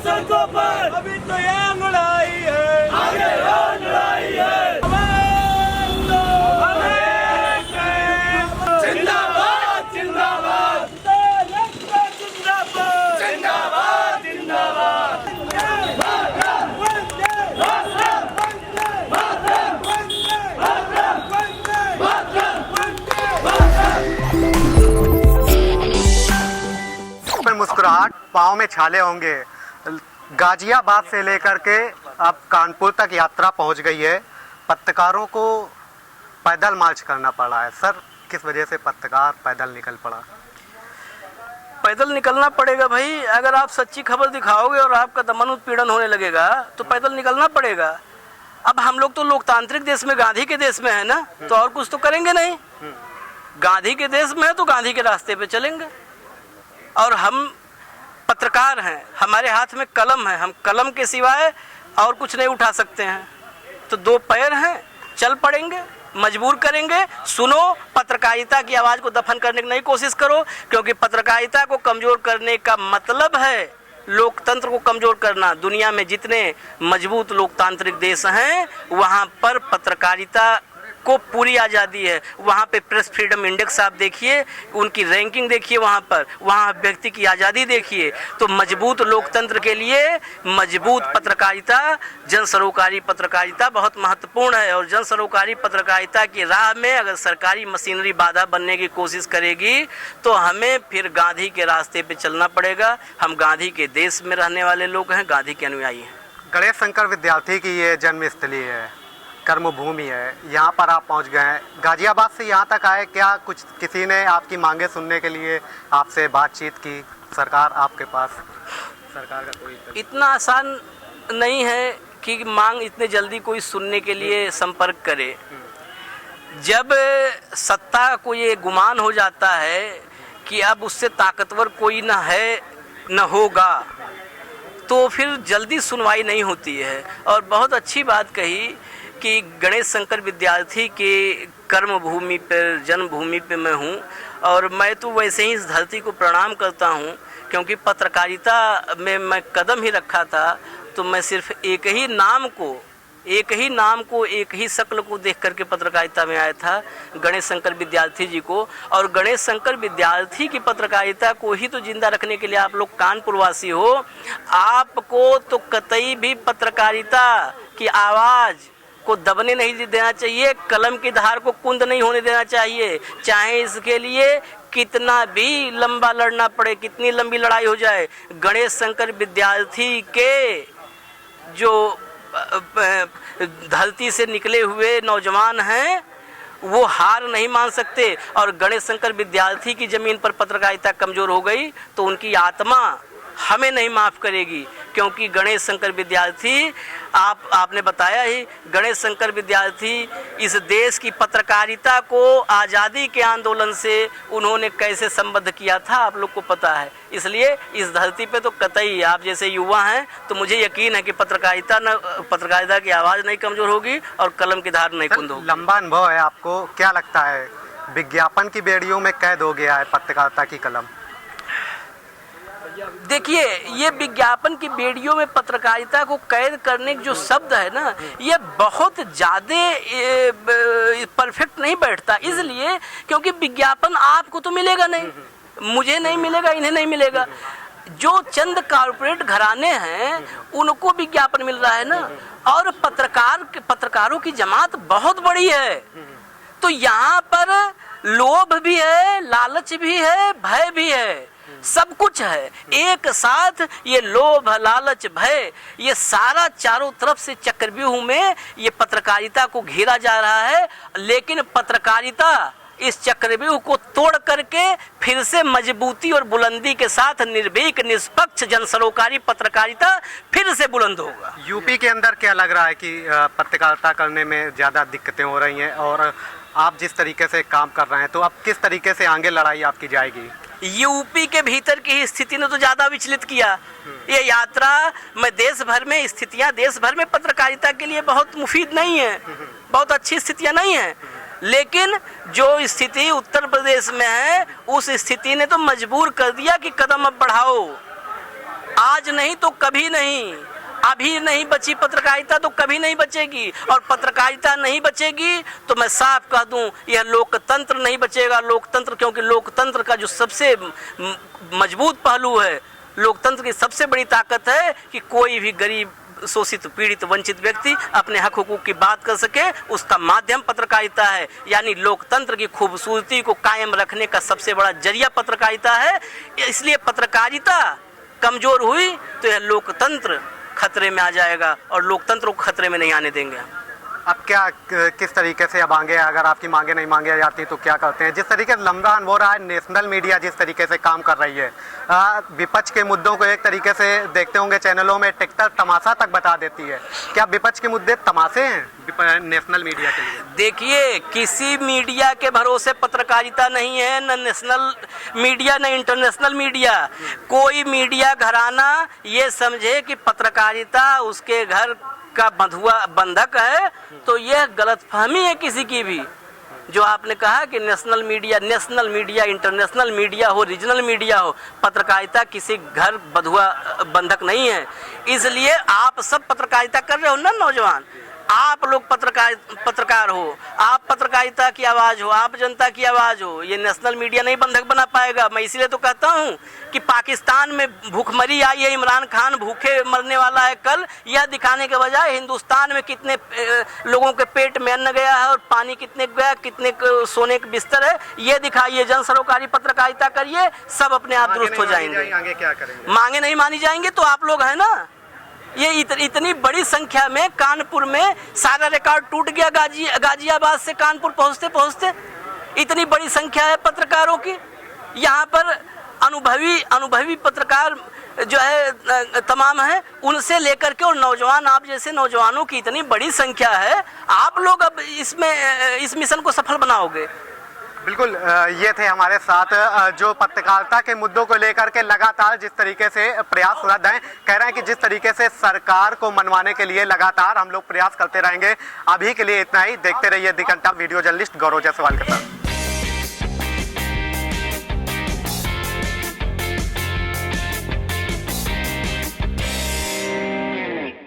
सड़कों पर अभी तो ये लड़ाई है, आगे और लड़ाई है। जिंदाबाद जिंदाबाद जिंदाबाद जिंदाबाद जिंदाबाद। मुस्कुराहट, पाँव में छाले होंगे। गाजियाबाद से लेकर के अब कानपुर तक यात्रा पहुंच गई है। पत्रकारों को पैदल मार्च करना पड़ा है। सर, किस वजह से पत्रकार पैदल निकल पड़ा? पैदल निकलना पड़ेगा भाई। अगर आप सच्ची खबर दिखाओगे और आपका दमन उत्पीड़न होने लगेगा तो पैदल निकलना पड़ेगा। अब हम लोग तो लोकतांत्रिक देश में, गांधी के देश में है ना, तो और कुछ तो करेंगे नहीं। गांधी के देश में है तो गांधी के रास्ते पे चलेंगे। और हम पत्रकार हैं, हमारे हाथ में कलम है, हम कलम के सिवाय और कुछ नहीं उठा सकते हैं। तो दो पैर हैं, चल पड़ेंगे, मजबूर करेंगे। सुनो, पत्रकारिता की आवाज़ को दफन करने की नहीं कोशिश करो, क्योंकि पत्रकारिता को कमज़ोर करने का मतलब है लोकतंत्र को कमज़ोर करना। दुनिया में जितने मजबूत लोकतांत्रिक देश हैं वहाँ पर पत्रकारिता को पूरी आज़ादी है। वहाँ पे प्रेस फ्रीडम इंडेक्स आप देखिए, उनकी रैंकिंग देखिए, वहाँ व्यक्ति की आज़ादी देखिए। तो मजबूत लोकतंत्र के लिए मजबूत पत्रकारिता, जन सरोकारी पत्रकारिता बहुत महत्वपूर्ण है। और जन सरोकारी पत्रकारिता की राह में अगर सरकारी मशीनरी बाधा बनने की कोशिश करेगी तो हमें फिर गांधी के रास्ते पे चलना पड़ेगा। हम गांधी के देश में रहने वाले लोग हैं, गांधी के अनुयायी हैं। गणेश शंकर विद्यार्थी की ये जन्मस्थली है, कर्मभूमि है, यहाँ पर आप पहुँच गए हैं। गाजियाबाद से यहाँ तक आए, क्या कुछ किसी ने आपकी मांगे सुनने के लिए आपसे बातचीत की? सरकार आपके पास, सरकार का कोई इतना आसान नहीं है कि मांग इतने जल्दी कोई सुनने के लिए संपर्क करे। जब सत्ता को ये गुमान हो जाता है कि अब उससे ताकतवर कोई न है न होगा, तो फिर जल्दी सुनवाई नहीं होती है। और बहुत अच्छी बात कही कि गणेश शंकर विद्यार्थी के कर्मभूमि पर, जन्मभूमि पे मैं हूँ। और मैं तो वैसे ही इस धरती को प्रणाम करता हूँ, क्योंकि पत्रकारिता में मैं कदम ही रखा था तो मैं सिर्फ एक ही नाम को, एक ही शक्ल को देख करके पत्रकारिता में आया था, गणेश शंकर विद्यार्थी जी को। और गणेश शंकर विद्यार्थी की पत्रकारिता को ही तो जिंदा रखने के लिए आप लोग कानपुर वासी हो। आपको तो कतई भी पत्रकारिता की आवाज़ को दबने नहीं देना चाहिए, कलम की धार को कुंद नहीं होने देना चाहिए। चाहे इसके लिए कितना भी लंबा लड़ना पड़े, कितनी लंबी लड़ाई हो जाए। गणेश शंकर विद्यार्थी के जो धरती से निकले हुए नौजवान हैं वो हार नहीं मान सकते। और गणेश शंकर विद्यार्थी की ज़मीन पर पत्रकारिता कमज़ोर हो गई तो उनकी आत्मा हमें नहीं माफ़ करेगी, क्योंकि गणेश शंकर विद्यार्थी, आपने बताया ही, गणेश शंकर विद्यार्थी इस देश की पत्रकारिता को आज़ादी के आंदोलन से उन्होंने कैसे संबद्ध किया था आप लोग को पता है। इसलिए इस धरती पे तो कतई आप जैसे युवा हैं तो मुझे यकीन है कि पत्रकारिता की आवाज़ नहीं कमज़ोर होगी और कलम की धार नहीं कुंद होगी। लंबा अनुभव है आपको, क्या लगता है विज्ञापन की बेड़ियों में कैद हो गया है पत्रकारिता की कलम? देखिए, ये विज्ञापन की बेड़ियों में पत्रकारिता को कैद करने के जो शब्द है ना, ये बहुत ज़्यादा परफेक्ट नहीं बैठता। इसलिए क्योंकि विज्ञापन आपको तो मिलेगा नहीं, मुझे नहीं मिलेगा, इन्हें नहीं मिलेगा। जो चंद कॉर्पोरेट घराने हैं उनको विज्ञापन मिल रहा है ना। और पत्रकारों की जमात बहुत बड़ी है, तो यहाँ पर लोभ भी है, लालच भी है, भय भी है, सब कुछ है एक साथ। ये लोभ, लालच, भय, ये सारा चारों तरफ से चक्रव्यूह में ये पत्रकारिता को घेरा जा रहा है। लेकिन पत्रकारिता इस चक्रव्यूह को तोड़ करके फिर से मजबूती और बुलंदी के साथ निर्भीक, निष्पक्ष जन सरोकारी पत्रकारिता फिर से बुलंद होगा। यूपी के अंदर क्या लग रहा है कि पत्रकारिता करने में ज़्यादा दिक्कतें हो रही हैं, और आप जिस तरीके से काम कर रहे हैं तो अब किस तरीके से आगे लड़ाई आपकी जाएगी? यूपी के भीतर की स्थिति ने तो ज़्यादा विचलित किया। ये यात्रा में देश भर में स्थितियाँ, देश भर में पत्रकारिता के लिए बहुत मुफीद नहीं है, बहुत अच्छी स्थितियाँ नहीं हैं। लेकिन जो स्थिति उत्तर प्रदेश में है उस स्थिति ने तो मजबूर कर दिया कि कदम अब बढ़ाओ, आज नहीं तो कभी नहीं, अभी नहीं बची पत्रकारिता तो कभी नहीं बचेगी, और पत्रकारिता नहीं बचेगी तो मैं साफ कह दूं यह लोकतंत्र नहीं बचेगा। लोकतंत्र, क्योंकि लोकतंत्र का जो सबसे मजबूत पहलू है, लोकतंत्र की सबसे बड़ी ताकत है कि कोई भी गरीब, शोषित, पीड़ित, वंचित व्यक्ति अपने हक हुकूक की बात कर सके, उसका माध्यम पत्रकारिता है। यानी लोकतंत्र की खूबसूरती को कायम रखने का सबसे बड़ा जरिया पत्रकारिता है। इसलिए पत्रकारिता कमजोर हुई तो यह लोकतंत्र खतरे में आ जाएगा, और लोकतंत्र को खतरे में नहीं आने देंगे। अब क्या किस तरीके से अब आगे, अगर आपकी मांगे नहीं मांगे जाती तो क्या करते हैं? जिस तरीके से लम्हान हो रहा है, नेशनल मीडिया जिस तरीके से काम कर रही है, विपक्ष के मुद्दों को एक तरीके से देखते होंगे चैनलों में, टिकटॉक तमाशा तक बता देती है। क्या विपक्ष के मुद्दे तमाशे हैं नेशनल मीडिया के लिए? देखिए, किसी मीडिया के भरोसे पत्रकारिता नहीं है, न नेशनल मीडिया न इंटरनेशनल मीडिया। कोई मीडिया घराना ये समझे कि पत्रकारिता उसके घर का बंधक है तो यह गलतफहमी है किसी की भी। जो आपने कहा कि नेशनल मीडिया, इंटरनेशनल मीडिया हो, रीजनल मीडिया हो, पत्रकारिता किसी घर बंधक नहीं है। इसलिए आप सब पत्रकारिता कर रहे हो ना नौजवान, आप लोग पत्रकार हो, आप पत्रकारिता की आवाज़ हो, आप जनता की आवाज़ हो। ये नेशनल मीडिया नहीं बंधक बना पाएगा। मैं इसलिए तो कहता हूँ कि पाकिस्तान में भूखमरी आई है, इमरान खान भूखे मरने वाला है कल, यह दिखाने के बजाय हिंदुस्तान में कितने लोगों के पेट में अन्न गया है और पानी कितने गया, कितने सोने के बिस्तर है, ये दिखाइए। जन सरोकारी पत्रकारिता करिए, सब अपने आप दुरुस्त हो जाएंगे। आगे क्या करेंगे? मांगे नहीं मानी जाएंगे तो आप लोग है ना। ये इतनी बड़ी संख्या में कानपुर में सारा रिकॉर्ड टूट गया, गाजियाबाद से कानपुर पहुंचते पहुंचते इतनी बड़ी संख्या है पत्रकारों की। यहाँ पर अनुभवी पत्रकार जो है तमाम है, उनसे लेकर के और नौजवान, आप जैसे नौजवानों की इतनी बड़ी संख्या है। आप लोग अब इस मिशन को सफल बनाओगे। बिल्कुल, ये थे हमारे साथ जो पत्रकारिता के मुद्दों को लेकर के लगातार जिस तरीके से प्रयासरत हैं। कह रहे हैं कि जिस तरीके से सरकार को मनवाने के लिए लगातार हम लोग प्रयास करते रहेंगे। अभी के लिए इतना ही। देखते रहिए दी घंटा। वीडियो जर्नलिस्ट गौरव जायसवाल के साथ।